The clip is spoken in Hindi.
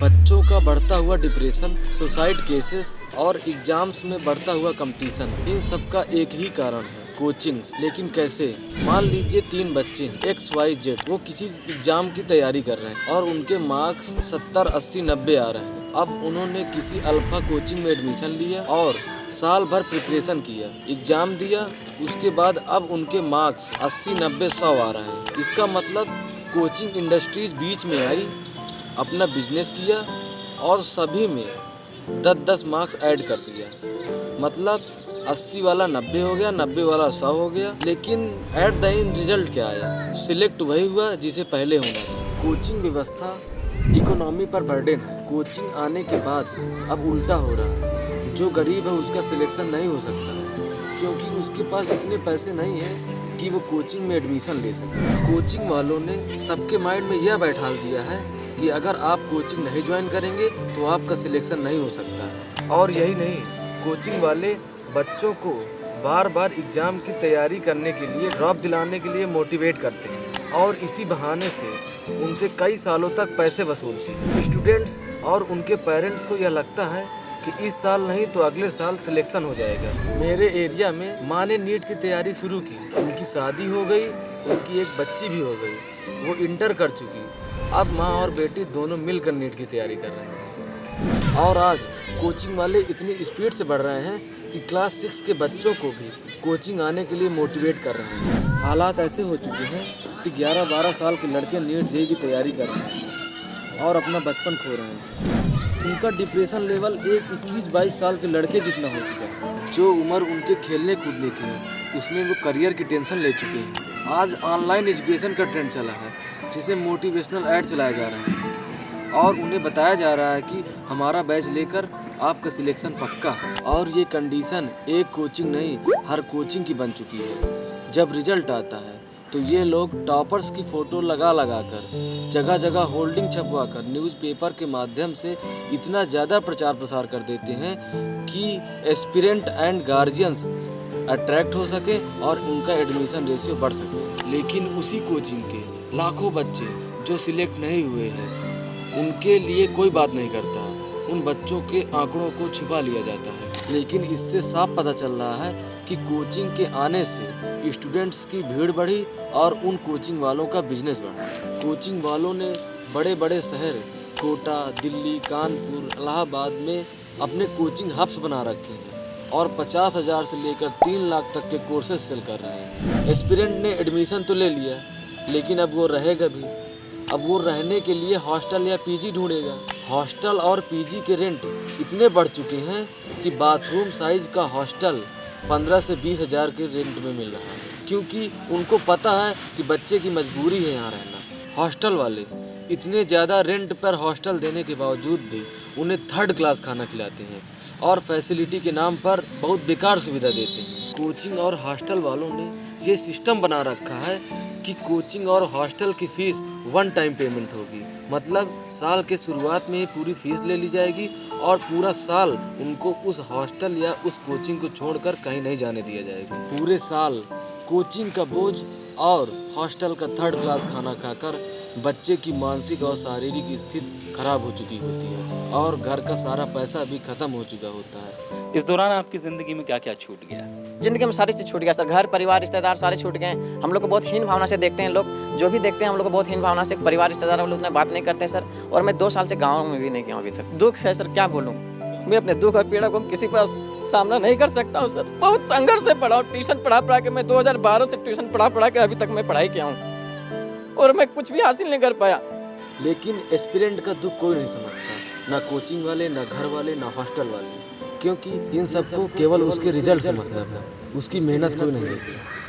बच्चों का बढ़ता हुआ डिप्रेशन, सुसाइड केसेस और एग्जाम्स में बढ़ता हुआ कंपटीशन, इन सब का एक ही कारण है, कोचिंग्स। लेकिन कैसे? मान लीजिए 3 बच्चे हैं XYZ, वो किसी एग्जाम की तैयारी कर रहे हैं और उनके मार्क्स 70, 80, 90 आ रहे हैं। अब उन्होंने किसी अल्फा कोचिंग में एडमिशन लिया और साल भर प्रिपरेशन किया, एग्जाम दिया, उसके बाद अब उनके मार्क्स 80, 90, 100 आ रहे हैं। इसका मतलब कोचिंग इंडस्ट्रीज बीच में आई, अपना बिजनेस किया और सभी में 10-10 मार्क्स ऐड कर दिया। मतलब 80 वाला 90 हो गया, 90 वाला 100 हो गया। लेकिन एट द एंड रिजल्ट क्या आया? सिलेक्ट वही हुआ जिसे पहले होना था। कोचिंग व्यवस्था इकोनॉमी पर बर्डन है। कोचिंग आने के बाद अब उल्टा हो रहा है, जो गरीब है उसका सिलेक्शन नहीं हो सकता है, क्योंकि उसके पास इतने पैसे नहीं हैं कि वो कोचिंग में एडमिशन ले सके। कोचिंग वालों ने सबके माइंड में यह बैठाल दिया है कि अगर आप कोचिंग नहीं ज्वाइन करेंगे तो आपका सिलेक्शन नहीं हो सकता है। और यही नहीं, कोचिंग वाले बच्चों को बार बार एग्ज़ाम की तैयारी करने के लिए, ड्रॉप दिलाने के लिए मोटिवेट करते हैं और इसी बहाने से उनसे कई सालों तक पैसे वसूलती हैं। स्टूडेंट्स और उनके पेरेंट्स को यह लगता है कि इस साल नहीं तो अगले साल सिलेक्शन हो जाएगा। मेरे एरिया में माँ ने नीट की तैयारी शुरू की, उनकी शादी हो गई, उनकी एक बच्ची भी हो गई, वो इंटर कर चुकी। अब माँ और बेटी दोनों मिलकर नीट की तैयारी कर रहे हैं। और आज कोचिंग वाले इतनी स्पीड से बढ़ रहे हैं कि क्लास 6 के बच्चों को भी कोचिंग आने के लिए मोटिवेट कर रहे हैं। हालात ऐसे हो चुके हैं कि 11-12 साल के लड़के नीट जेईई की तैयारी कर रहे हैं और अपना बचपन खो रहे हैं। उनका डिप्रेशन लेवल एक 21-22 साल के लड़के जितना हो चुका है। जो उम्र उनके खेलने कूदने की है, उसमें वो करियर की टेंशन ले चुके हैं। आज ऑनलाइन एजुकेशन का ट्रेंड चला है, जिसमें मोटिवेशनल ऐड चलाए जा रहे हैं और उन्हें बताया जा रहा है कि हमारा बैच लेकर आपका सिलेक्शन पक्का है। और ये कंडीशन एक कोचिंग नहीं, हर कोचिंग की बन चुकी है। जब रिजल्ट आता है तो ये लोग टॉपर्स की फ़ोटो लगा कर, जगह जगह होल्डिंग छपवा कर, न्यूज़पेपर के माध्यम से इतना ज़्यादा प्रचार प्रसार कर देते हैं कि एस्पिरेंट एंड गार्जियंस अट्रैक्ट हो सके और उनका एडमिशन रेशियो बढ़ सके। लेकिन उसी कोचिंग के लाखों बच्चे जो सिलेक्ट नहीं हुए हैं, उनके लिए कोई बात नहीं करता। उन बच्चों के आंकड़ों को छिपा लिया जाता है। लेकिन इससे साफ पता चल रहा है कि कोचिंग के आने से स्टूडेंट्स की भीड़ बढ़ी और उन कोचिंग वालों का बिजनेस बढ़ा। कोचिंग वालों ने बड़े बड़े शहर कोटा, दिल्ली, कानपुर, इलाहाबाद में अपने कोचिंग हब्स बना रखे हैं और 50,000 से लेकर 3 लाख तक के कोर्सेज सेल कर रहे हैं। एस्पिरेंट ने एडमिशन तो ले लिया, लेकिन अब वो रहेगा भी। अब वो रहने के लिए हॉस्टल या पीजी ढूंढेगा। हॉस्टल और पीजी के रेंट इतने बढ़ चुके हैं कि बाथरूम साइज का हॉस्टल 15 से 20 हज़ार के रेंट में मिल रहा है, क्योंकि उनको पता है कि बच्चे की मजबूरी है यहाँ रहना। हॉस्टल वाले इतने ज़्यादा रेंट पर हॉस्टल देने के बावजूद भी उन्हें 3rd क्लास खाना खिलाते हैं और फैसिलिटी के नाम पर बहुत बेकार सुविधा देते हैं। कोचिंग और हॉस्टल वालों ने ये सिस्टम बना रखा है कि कोचिंग और हॉस्टल की फ़ीस 1 टाइम पेमेंट होगी। मतलब साल के शुरुआत में ही पूरी फीस ले ली जाएगी और पूरा साल उनको उस हॉस्टल या उस कोचिंग को छोड़कर कहीं नहीं जाने दिया जाएगा। पूरे साल कोचिंग का बोझ और हॉस्टल का 3rd क्लास खाना खाकर बच्चे की मानसिक और शारीरिक स्थिति खराब हो चुकी होती है और घर का सारा पैसा भी खत्म हो चुका होता है। इस दौरान आपकी ज़िंदगी में क्या क्या छूट गया? जिंदगी में सारी चीज़ छूट गया सर। घर परिवार रिश्तेदार सारे छूट गए। हम लोग को बहुत हीन भावना से देखते हैं लोग, जो भी देखते हैं हम लोग को बहुत हीन भावना से। परिवार रिश्तेदार हम लोग उतना बात नहीं करते हैं सर। और मैं 2 साल से गाँव में भी नहीं गया अभी तक। दुख है सर, क्या बोलूँ। मैं अपने दुख और पीड़ा को किसी पास सामना नहीं कर सकता हूँ सर। बहुत संघर्ष से पढ़ा हूँ, ट्यूशन पढ़ा के मैं 2012 से ट्यूशन पढ़ा के अभी तक मैं पढ़ाई किया हूँ और मैं कुछ भी हासिल नहीं कर पाया। लेकिन एस्पिरेंट का दुख कोई नहीं समझता, ना कोचिंग वाले, ना घर वाले, ना हॉस्टल वाले, क्योंकि इन सबको केवल उसके रिजल्ट से मतलब है, उसकी मेहनत कोई नहीं देखता।